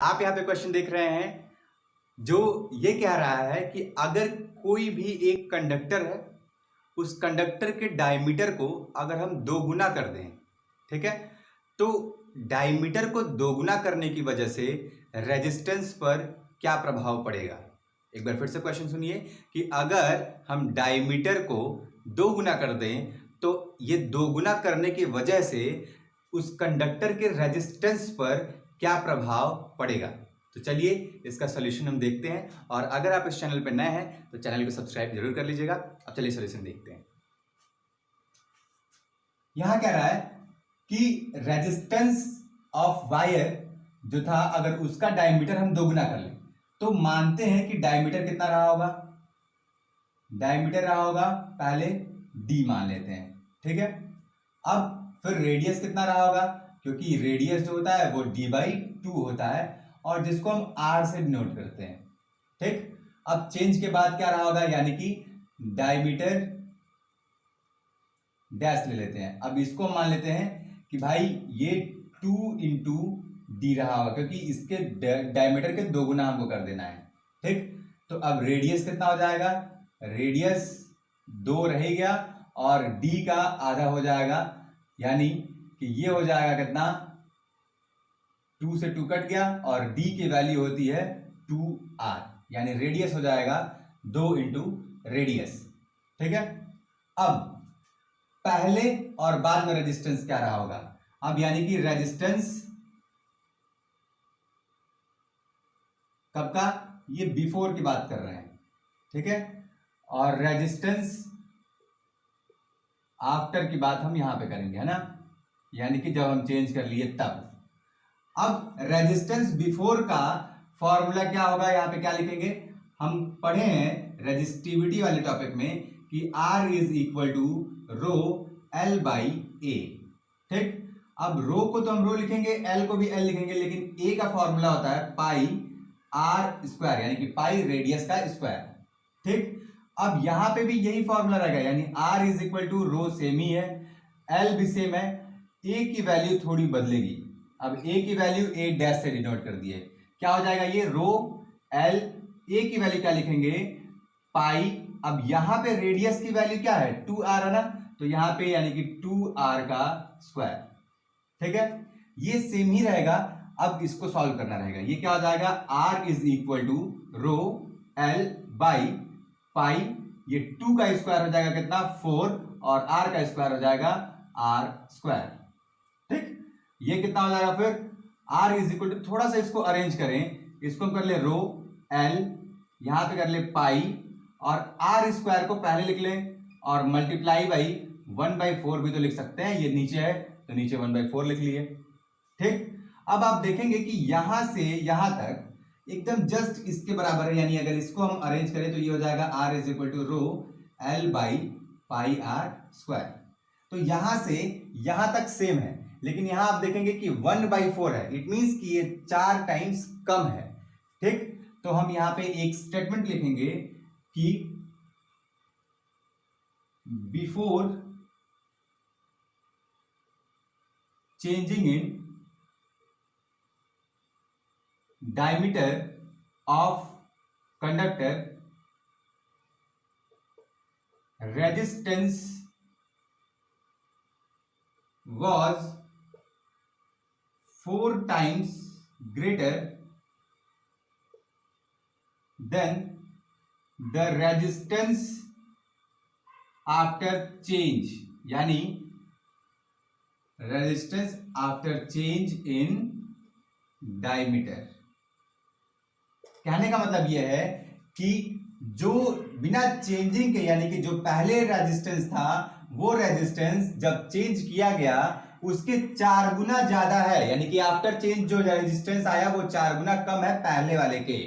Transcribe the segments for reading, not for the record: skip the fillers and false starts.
आप यहाँ पे क्वेश्चन देख रहे हैं जो ये कह रहा है कि अगर कोई भी एक कंडक्टर है, उस कंडक्टर के डायमीटर को अगर हम दोगुना कर दें, ठीक है, तो डायमीटर को दोगुना करने की वजह से रेजिस्टेंस पर क्या प्रभाव पड़ेगा। एक बार फिर से क्वेश्चन सुनिए कि अगर हम डायमीटर को दोगुना कर दें तो ये दोगुना करने की वजह से उस कंडक्टर के रेजिस्टेंस पर क्या प्रभाव पड़ेगा। तो चलिए इसका सॉल्यूशन हम देखते हैं, और अगर आप इस चैनल पर नए हैं तो चैनल को सब्सक्राइब जरूर कर लीजिएगा। अब चलिए सॉल्यूशन देखते हैं। यहां कह रहा है कि रेजिस्टेंस ऑफ वायर जो था, अगर उसका डायमीटर हम दोगुना कर लें तो मानते हैं कि डायमीटर कितना रहा होगा, डायमीटर रहा होगा पहले d मान लेते हैं, ठीक है। अब फिर रेडियस कितना रहा होगा, क्योंकि रेडियस जो होता है वो d/2 होता है और जिसको हम r से डिनोट करते हैं, ठीक। अब चेंज के बाद क्या रहा होगा, यानी कि डायमीटर डैश ले लेते हैं। अब इसको हम मान लेते हैं कि भाई ये 2 × d रहा होगा, क्योंकि इसके डायमीटर के दोगुना हमको कर देना है, ठीक। तो अब रेडियस कितना हो जाएगा, रेडियस 2 रहेगा और d का आधा हो जाएगा, यानी कि ये हो जाएगा कितना, 2 से 2 कट गया और d की वैल्यू होती है 2r, यानी रेडियस हो जाएगा 2 × रेडियस, ठीक है। अब पहले और बाद में रेजिस्टेंस क्या रहा होगा, अब यानी कि रेजिस्टेंस कब का, ये बिफोर की बात कर रहे हैं, ठीक है, और रेजिस्टेंस आफ्टर की बात हम यहां पे करेंगे, है ना, यानी कि जब हम चेंज कर लिए तब। अब रेजिस्टेंस बिफोर का फॉर्मूला क्या होगा, यहां पे क्या लिखेंगे, हम पढ़े हैं रेजिस्टिविटी वाले टॉपिक में कि R = रो L/A, ठीक। अब रो को तो हम रो लिखेंगे, L को भी L लिखेंगे, लेकिन A का फॉर्मूला होता है πr², यानी कि पाई रेडियस का स्क्वायर, ठीक। अब यहां पे भी यही फॉर्मूला रहेगा, यानी R = रो सेम ही है, L भी सेम है, A की वैल्यू थोड़ी बदलेगी। अब A की वैल्यू A डैश से डिनोट कर दिए, क्या हो जाएगा, ये रो L, A की वैल्यू क्या लिखेंगे, पाई। अब यहां पे रेडियस की वैल्यू क्या है, 2r है ना, तो यहां पे यानी कि 2r का स्क्वायर, ठीक है, ये सेम ही रहेगा। अब इसको सॉल्व करना रहेगा, ये क्या हो जाएगा, R = रो L/पाई, ये 2 का स्क्वायर हो जाएगा कितना, 4, और R का स्क्वायर हो जाएगा r², ठीक। ये कितना हो जाएगा फिर, R थोड़ा सा इसको अरेंज करें, इसको हम कर ले रो L, यहां पे कर ले पाई, और r² को पहले लिख ले और मल्टीप्लाई बाई 1/4 भी तो लिख सकते हैं, ये नीचे है तो नीचे 1/4 लिख लिए, ठीक। अब आप देखेंगे कि यहां से यहां तक एकदम जस्ट इसके बराबर है, यानी अगर इसको हम अरेंज करें तो ये हो जाएगा R = रो L/πr²। तो यहां से यहां तक सेम है, लेकिन यहां आप देखेंगे कि 1/4 है, इट मींस कि ये 4 टाइम्स कम है, ठीक। तो हम यहां पे एक स्टेटमेंट लिखेंगे कि before changing in diameter of conductor, resistance was 4 times greater than the resistance after change, यानी resistance after change in diameter। कहने का मतलब यह है कि जो बिना चेंजिंग के, यानी कि जो पहले रेजिस्टेंस था वो रेजिस्टेंस जब चेंज किया गया उसके 4 गुना ज्यादा है, यानी कि आफ्टर चेंज जो रेजिस्टेंस आया वो 4 गुना कम है पहले वाले के,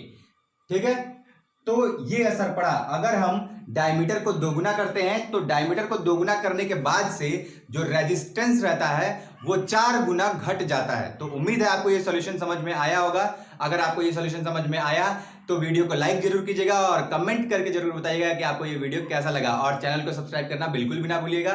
ठीक है। तो ये असर पड़ा, अगर हम डायमीटर को दोगुना करते हैं तो डायमीटर को दोगुना करने के बाद से जो रेजिस्टेंस रहता है वो 4 गुना घट जाता है। तो उम्मीद है आपको ये सॉल्यूशन समझ में आया होगा। अगर आपको ये सॉल्यूशन समझ में आया तो वीडियो को लाइक जरूर कीजिएगा और कमेंट करके जरूर बताइएगा कि आपको ये वीडियो कैसा लगा, और चैनल को सब्सक्राइब करना बिल्कुल भी ना भूलिएगा।